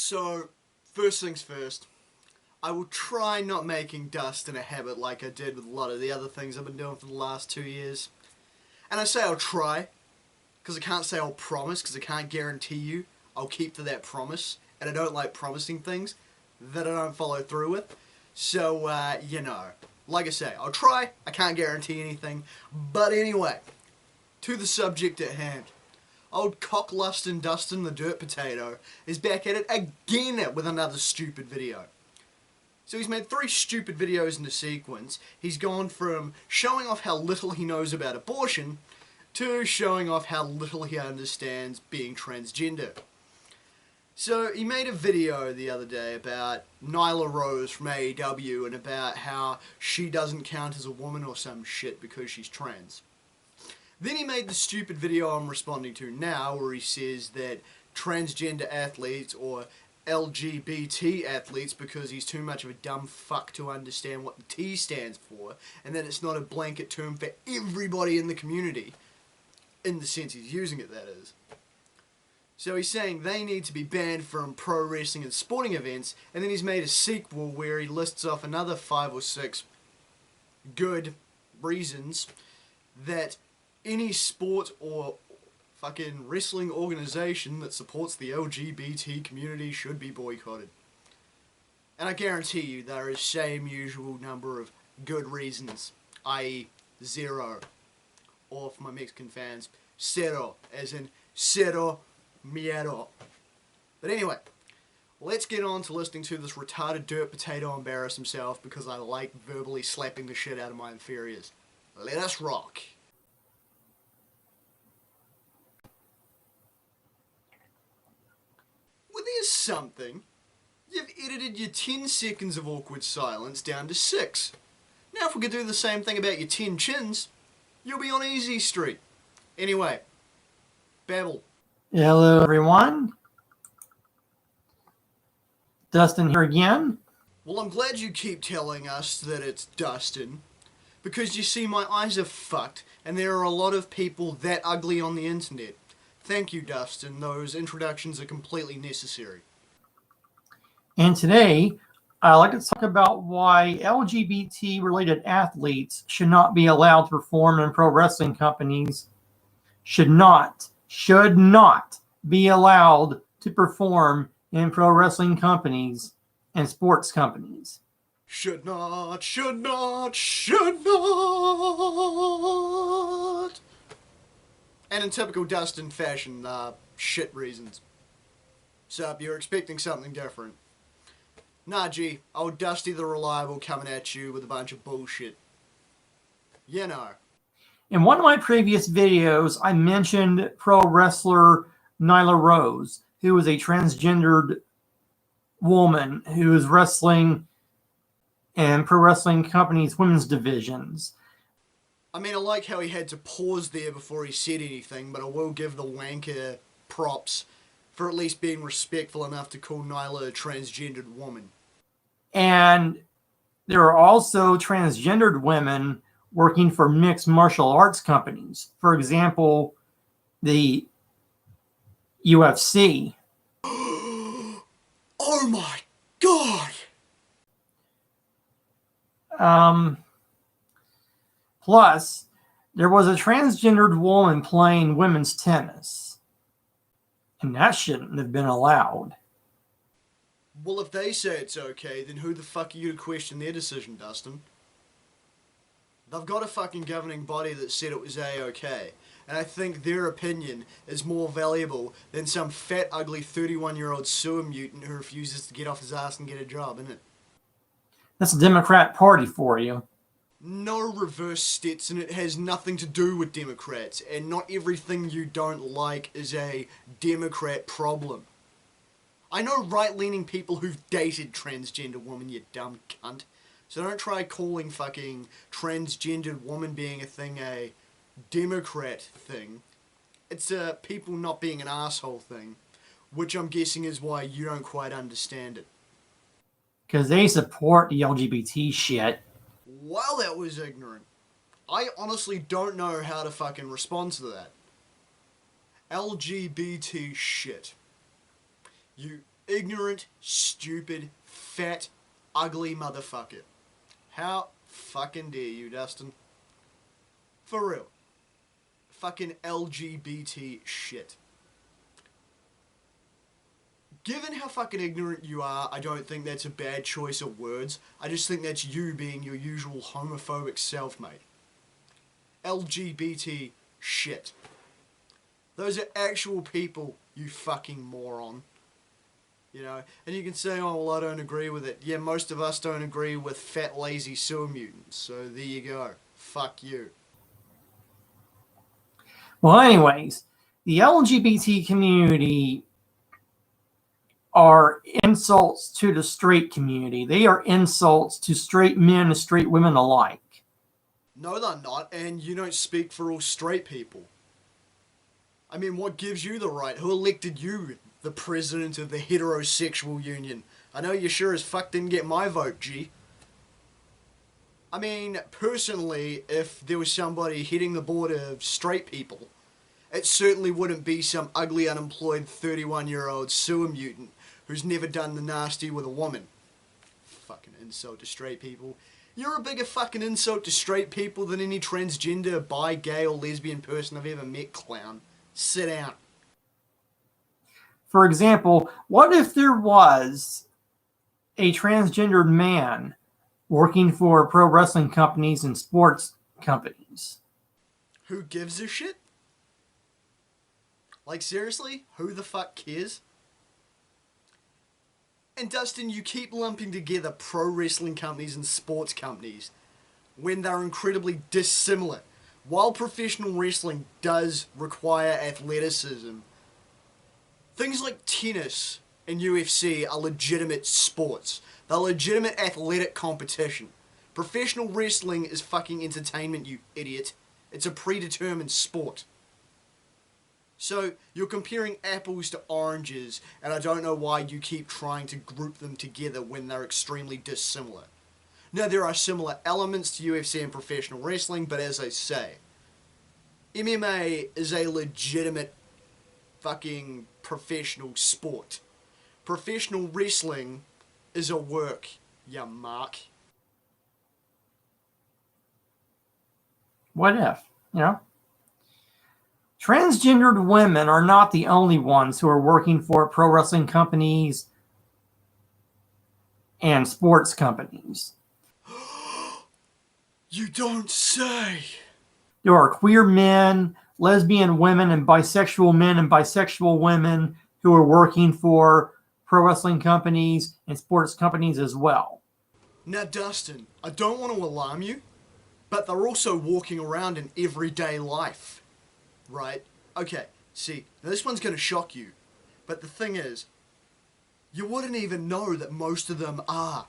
So, first things first, I will try not making Dustin a habit like I did with a lot of the other things I've been doing for the last 2 years. And I say I'll try, because I can't say I'll promise, because I can't guarantee you I'll keep to that promise, and I don't like promising things that I don't follow through with. So, like I say, I'll try, I can't guarantee anything, but anyway, to the subject at hand. Old cocklustin' Dustin the Derp Potato is back at it again with another stupid video. So he's made 3 stupid videos in a sequence. He's gone from showing off how little he knows about abortion to showing off how little he understands being transgender. So he made a video the other day about Nyla Rose from AEW and about how she doesn't count as a woman or some shit because she's trans. Then he made the stupid video I'm responding to now where he says that transgender athletes or LGBT athletes, because he's too much of a dumb fuck to understand what the T stands for, and that it's not a blanket term for everybody in the community, in the sense he's using it, that is. So he's saying they need to be banned from pro wrestling and sporting events, and then he's made a sequel where he lists off another 5 or 6 good reasons that any sport or fucking wrestling organization that supports the LGBT community should be boycotted. And I guarantee you there is same usual number of good reasons, i.e. 0. Or for my Mexican fans, cero, as in cero miedo. But anyway, let's get on to listening to this retarded derp potato embarrass himself because I like verbally slapping the shit out of my inferiors. Let us rock. Well, there's something. You've edited your 10 seconds of awkward silence down to 6. Now if we could do the same thing about your 10 chins, you'll be on easy street. Anyway, babble. Hello everyone. Dustin here again. Well, I'm glad you keep telling us that it's Dustin, because you see my eyes are fucked and there are a lot of people that ugly on the internet. Thank you, Dustin. Those introductions are completely necessary. And today, I'd like to talk about why LGBT-related athletes should not be allowed to perform in pro wrestling companies. Should not be allowed to perform in pro wrestling companies and sports companies. Should not. And in typical Dustin fashion, shit reasons. Sup, you're expecting something different. Nah, G, old Dusty the Reliable coming at you with a bunch of bullshit. You know. In one of my previous videos, I mentioned pro wrestler Nyla Rose, who was a transgendered woman who was wrestling in pro wrestling companies' women's divisions. I mean, I like how he had to pause there before he said anything, but I will give the wanker props for at least being respectful enough to call Nyla a transgendered woman. And there are also transgendered women working for mixed martial arts companies. For example, the UFC. Oh my god! Plus, there was a transgendered woman playing women's tennis. And that shouldn't have been allowed. Well, if they say it's okay, then who the fuck are you to question their decision, Dustin? They've got a fucking governing body that said it was A-okay. And I think their opinion is more valuable than some fat, ugly 31-year-old sewer mutant who refuses to get off his ass and get a job, isn't it? That's a Democrat Party for you. No, reverse Stetson, it has nothing to do with Democrats, and not everything you don't like is a Democrat problem. I know right-leaning people who've dated transgender women, you dumb cunt. So don't try calling fucking transgendered woman being a thing a Democrat thing. It's a people not being an asshole thing, which I'm guessing is why you don't quite understand it. Because they support the LGBT shit. Well, that was ignorant. I honestly don't know how to fucking respond to that. LGBT shit. You Ignorant, stupid, fat, ugly motherfucker. How fucking dare you, Dustin? For real. Fucking LGBT shit. Given how fucking ignorant you are, I don't think that's a bad choice of words. I just think that's you being your usual homophobic self, mate. LGBT shit. Those are actual people, you fucking moron. You know, and you can say, oh, well, I don't agree with it. Yeah, most of us don't agree with fat, lazy sewer mutants. So there you go. Fuck you. Well, anyways, the LGBT community are insults to the straight community. They are insults to straight men and straight women alike. No, they're not, and you don't speak for all straight people. I mean, what gives you the right? Who elected you the president of the heterosexual union? I know you sure as fuck didn't get my vote, G. I mean, personally, if there was somebody hitting the border of straight people, it certainly wouldn't be some ugly, unemployed 31-year-old sewer mutant who's never done the nasty with a woman. Fucking insult to straight people. You're a bigger fucking insult to straight people than any transgender, bi, gay, or lesbian person I've ever met, clown. Sit down. For example, what if there was a transgendered man working for pro wrestling companies and sports companies? Who gives a shit? Like, seriously? Who the fuck cares? And Dustin, you keep lumping together pro wrestling companies and sports companies when they're incredibly dissimilar. While professional wrestling does require athleticism, things like tennis and UFC are legitimate sports. They're legitimate athletic competition. Professional wrestling is fucking entertainment, you idiot. It's a predetermined sport. So, you're comparing apples to oranges, and I don't know why you keep trying to group them together when they're extremely dissimilar. Now, there are similar elements to UFC and professional wrestling, but as I say, MMA is a legitimate fucking professional sport. Professional wrestling is a work, ya mark. What if, you know? Transgendered women are not the only ones who are working for pro wrestling companies and sports companies. You don't say! There are queer men, lesbian women, and bisexual women who are working for pro wrestling companies and sports companies as well. Now, Dustin, I don't want to alarm you, but they're also walking around in everyday life. Right? Okay, see, now this one's going to shock you, but the thing is, you wouldn't even know that most of them are,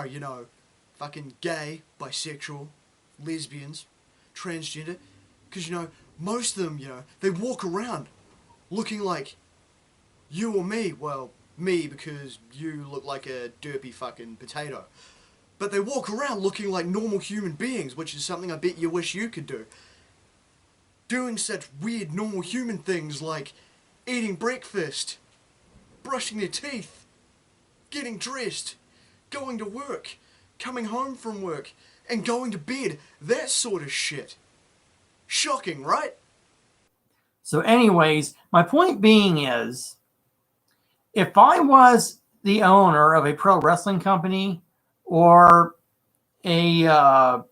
you know, fucking gay, bisexual, lesbians, transgender, because, you know, most of them, you know, they walk around looking like you or me. Well, me, because you look like a derpy fucking potato. But they walk around looking like normal human beings, which is something I bet you wish you could do. Doing such weird normal human things like eating breakfast, brushing their teeth, getting dressed, going to work, coming home from work, and going to bed. That sort of shit. Shocking, right? So anyways, my point being is, if I was the owner of a pro wrestling company or a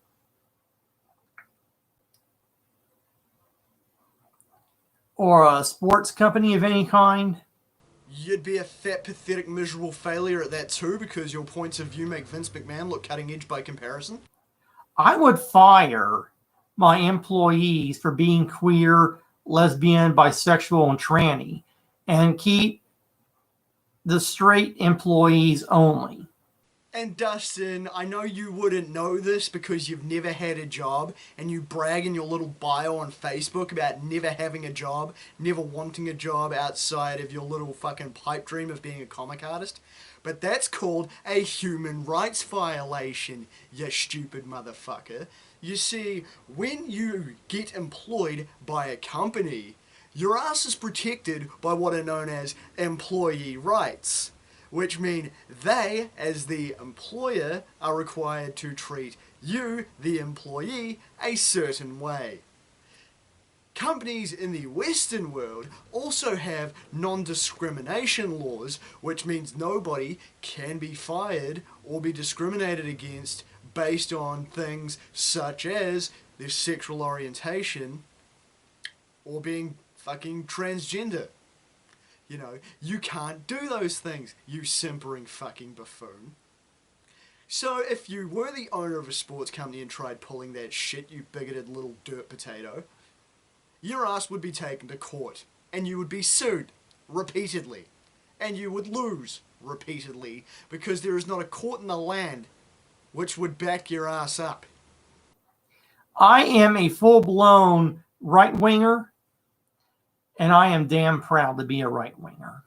sports company of any kind, You'd be a fat, pathetic, miserable failure at that too, because your points of view make Vince McMahon look cutting edge by comparison. I would fire my employees for being queer, lesbian, bisexual, and tranny, and keep the straight employees only. And Dustin, I know you wouldn't know this because you've never had a job, and you brag in your little bio on Facebook about never having a job, never wanting a job outside of your little fucking pipe dream of being a comic artist. But that's called a human rights violation, you stupid motherfucker. You see, when you get employed by a company, your ass is protected by what are known as employee rights, which mean they, as the employer, are required to treat you, the employee, a certain way. Companies in the Western world also have non-discrimination laws, which means nobody can be fired or be discriminated against based on things such as their sexual orientation or being fucking transgender. You know, you can't do those things, you simpering fucking buffoon. So if you were the owner of a sports company and tried pulling that shit, you bigoted little derp potato, your ass would be taken to court, and you would be sued repeatedly, and you would lose repeatedly, because there is not a court in the land which would back your ass up. I am a full-blown right-winger, and I am damn proud to be a right-winger.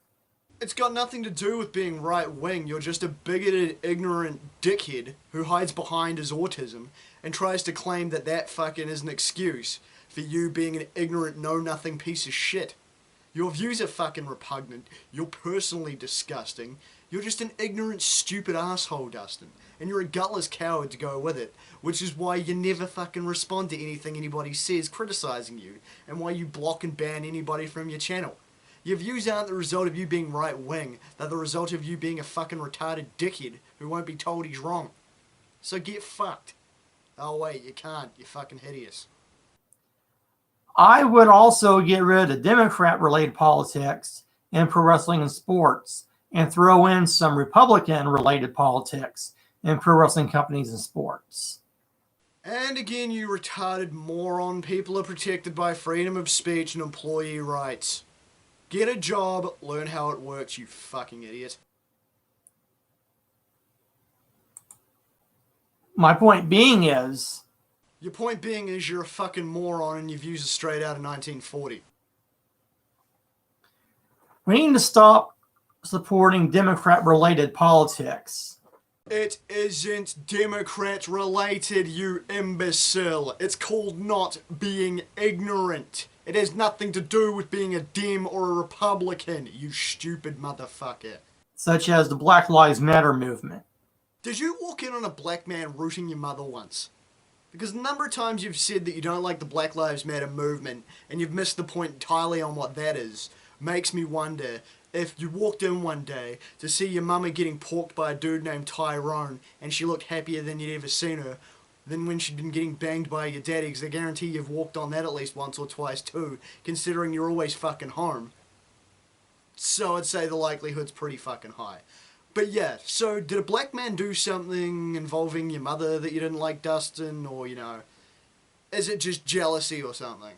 It's got nothing to do with being right-wing. You're just a bigoted, ignorant dickhead who hides behind his autism and tries to claim that that fucking is an excuse for you being an ignorant, know-nothing piece of shit. Your views are fucking repugnant. You're personally disgusting. You're just an ignorant, stupid asshole, Dustin. And you're a gutless coward to go with it, which is why you never fucking respond to anything anybody says criticizing you, and why you block and ban anybody from your channel. Your views aren't the result of you being right-wing. They're the result of you being a fucking retarded dickhead who won't be told he's wrong. So get fucked. Oh wait, you can't. You're fucking hideous. I would also get rid of Democrat-related politics in pro wrestling and sports and throw in some Republican-related politics in pro wrestling companies and sports. And again, you retarded moron, people are protected by freedom of speech and employee rights. Get a job, learn how it works, you fucking idiot. My point being is... Your point being is you're a fucking moron and your views are straight out of 1940. we need to stop supporting Democrat-related politics. It isn't Democrat-related, you imbecile. It's called not being ignorant. It has nothing to do with being a Dem or a Republican, you stupid motherfucker. Such as the Black Lives Matter movement. Did you walk in on a black man rooting your mother once? Because the number of times you've said that you don't like the Black Lives Matter movement and you've missed the point entirely on what that is, makes me wonder if you walked in one day to see your mama getting porked by a dude named Tyrone and she looked happier than you'd ever seen her than when she'd been getting banged by your daddy, because I guarantee you've walked on that at least once or twice too, considering you're always fucking home. So I'd say the likelihood's pretty fucking high. But yeah, so did a black man do something involving your mother that you didn't like, Dustin? Or, you know, is it just jealousy or something?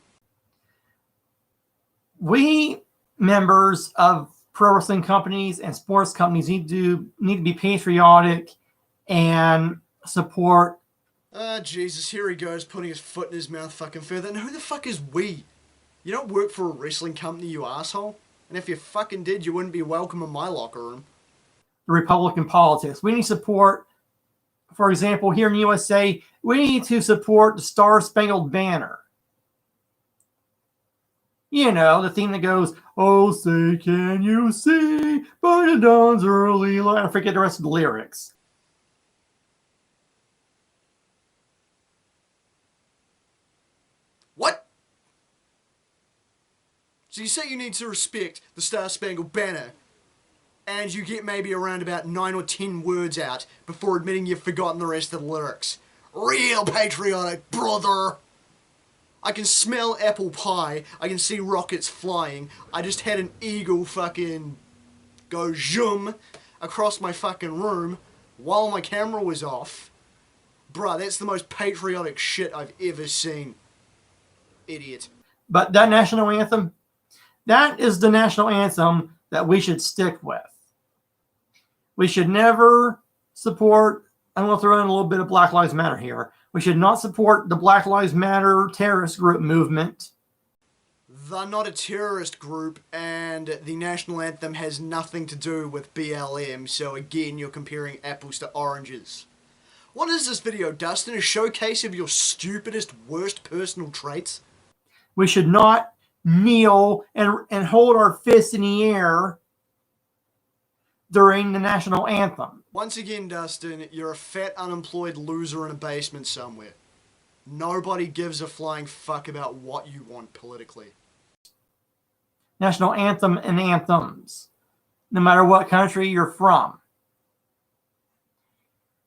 We, members of pro wrestling companies and sports companies, need to be patriotic and support. Jesus, here he goes, putting his foot in his mouth fucking further. And who the fuck is we? You don't work for a wrestling company, you asshole. And if you fucking did, you wouldn't be welcome in my locker room. The Republican politics. We need support. For example, here in the USA, we need to support the Star-Spangled Banner. You know, the theme that goes, "Oh, say, can you see by the dawn's early light?" I forget the rest of the lyrics. What? So you say you need to respect the Star-Spangled Banner, and you get maybe around about 9 or 10 words out before admitting you've forgotten the rest of the lyrics. Real patriotic, brother! I can smell apple pie, I can see rockets flying, I just had an eagle fucking go zoom across my fucking room while my camera was off. Bruh, that's the most patriotic shit I've ever seen. Idiot. But that national anthem, that is the national anthem that we should stick with. We should never support, I'm going to throw in a little bit of Black Lives Matter here. We should not support the Black Lives Matter terrorist group movement. They're not a terrorist group, and the national anthem has nothing to do with BLM, so again, you're comparing apples to oranges. What is this video, Dustin? A showcase of your stupidest, worst personal traits? We should not kneel and hold our fists in the air during the national anthem. Once again, Dustin, you're a fat, unemployed loser in a basement somewhere. Nobody gives a flying fuck about what you want politically. National anthem and anthems, no matter what country you're from.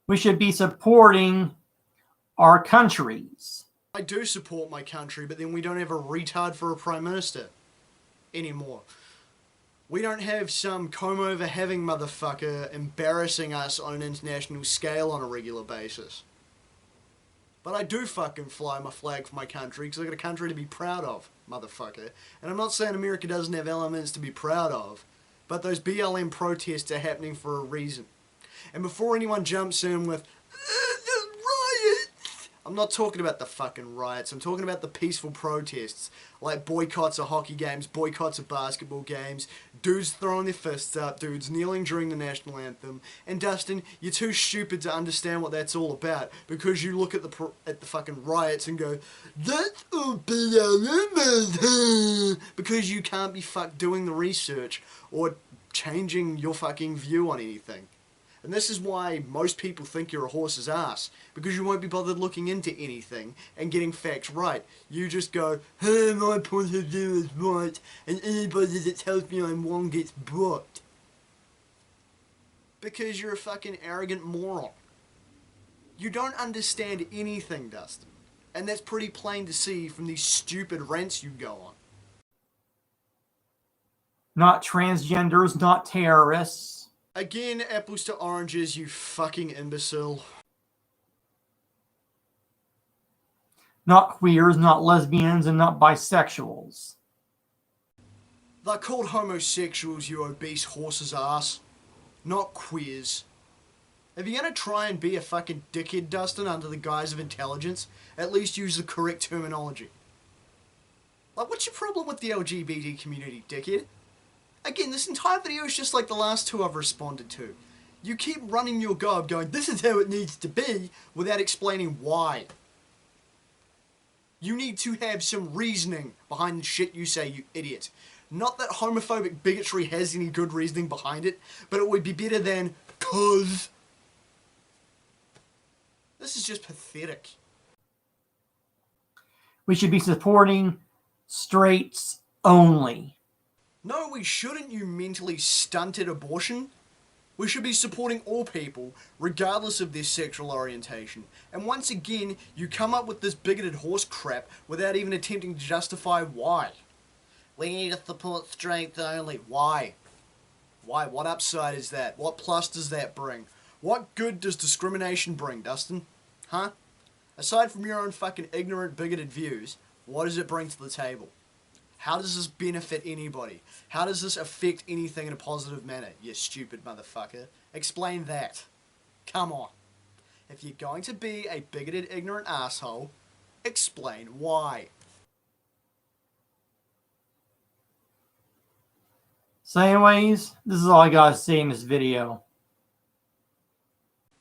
We should be supporting our countries. I do support my country, but then we don't have a retard for a prime minister anymore. We don't have some comb-over having motherfucker embarrassing us on an international scale on a regular basis. But I do fucking fly my flag for my country because I got a country to be proud of, motherfucker. And I'm not saying America doesn't have elements to be proud of, but those BLM protests are happening for a reason. And before anyone jumps in with, the riots, I'm not talking about the fucking riots. I'm talking about the peaceful protests, like boycotts of hockey games, boycotts of basketball games, dudes throwing their fists up, dudes kneeling during the national anthem. And Dustin, you're too stupid to understand what that's all about because you look at the fucking riots and go, that's all BLM, because you can't be doing the research or changing your fucking view on anything. And this is why most people think you're a horse's ass, because you won't be bothered looking into anything and getting facts right. You just go, hey, my point of view is right, and anybody that tells me I'm wrong gets blocked. Because you're a fucking arrogant moron. You don't understand anything, Dustin. And that's pretty plain to see from these stupid rants you go on. Not transgenders, not terrorists. Again, apples to oranges, you fucking imbecile. Not queers, not lesbians, and not bisexuals. They're called homosexuals, you obese horse's ass. Not queers. If you're gonna try and be a fucking dickhead, Dustin, under the guise of intelligence, at least use the correct terminology. Like, what's your problem with the LGBT community, dickhead? Again, this entire video is just like the last two I've responded to. You keep running your gob going, this is how it needs to be, without explaining why. You need to have some reasoning behind the shit you say, you idiot. Not that homophobic bigotry has any good reasoning behind it, but it would be better than, 'cause. This is just pathetic. We should be supporting straights only. No, we shouldn't, you mentally stunted abortion. We should be supporting all people, regardless of their sexual orientation. And once again, you come up with this bigoted horse crap without even attempting to justify why. We need to support straight only. Why? Why? What upside is that? What plus does that bring? What good does discrimination bring, Dustin? Huh? Aside from your own fucking ignorant, bigoted views, what does it bring to the table? How does this benefit anybody? How does this affect anything in a positive manner, you stupid motherfucker? Explain that. Come on. If you're going to be a bigoted, ignorant asshole, explain why. So anyways, this is all I gotta say in this video.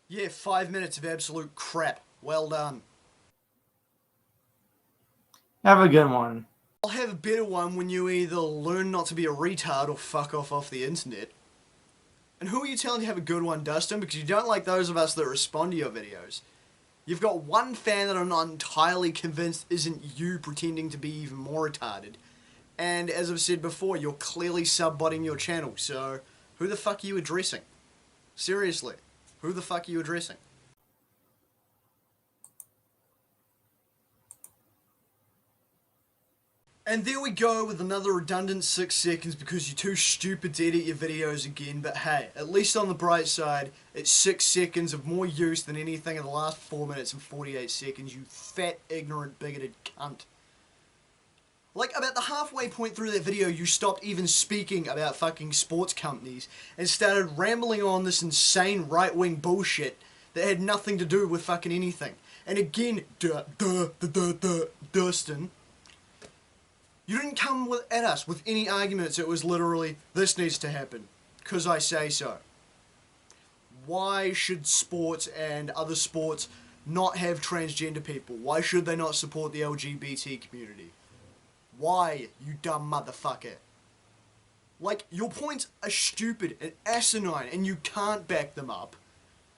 Yeah, 5 minutes of absolute crap. Well done. Have a good one. I'll have a better one when you either learn not to be a retard or fuck off the internet. And who are you telling to have a good one, Dustin? Because you don't like those of us that respond to your videos. You've got one fan that I'm not entirely convinced isn't you pretending to be even more retarded. And as I've said before, you're clearly sub-botting your channel, so who the fuck are you addressing? Seriously, who the fuck are you addressing? And there we go with another redundant 6 seconds because you're too stupid to edit your videos again. But hey, at least on the bright side, it's 6 seconds of more use than anything in the last 4 minutes and 48 seconds, you fat, ignorant, bigoted cunt. Like, about the halfway point through that video, you stopped even speaking about fucking sports companies and started rambling on this insane right-wing bullshit that had nothing to do with fucking anything. And again, Dustin, you didn't come at us with any arguments. It was literally, this needs to happen, because I say so. Why should sports and other sports not have transgender people? Why should they not support the LGBT community? Why, you dumb motherfucker? Like, your points are stupid and asinine and you can't back them up.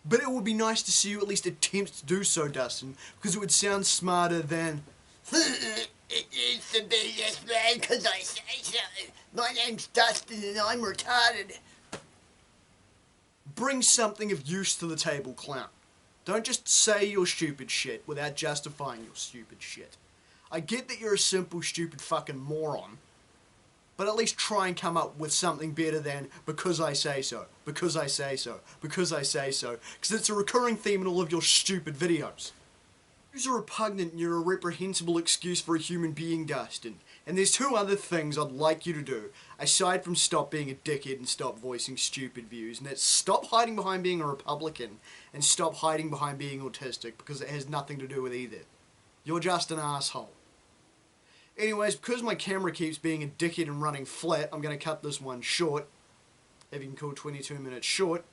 But it would be nice to see you at least attempt to do so, Dustin, because it would sound smarter than... It is the biggest man because I say so. My name's Dustin and I'm retarded. Bring something of use to the table, clown. Don't just say your stupid shit without justifying your stupid shit. I get that you're a simple, stupid fucking moron, but at least try and come up with something better than because I say so, because I say so, because I say so, because it's a recurring theme in all of your stupid videos. You're repugnant and you're a reprehensible excuse for a human being, Dustin. And there's two other things I'd like you to do, aside from stop being a dickhead and stop voicing stupid views, and that's stop hiding behind being a Republican and stop hiding behind being autistic, because it has nothing to do with either. You're just an asshole. Anyways, because my camera keeps being a dickhead and running flat, I'm going to cut this one short, if you can call 22 minutes short.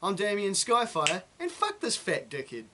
I'm Damian Skyfire, and fuck this fat dickhead.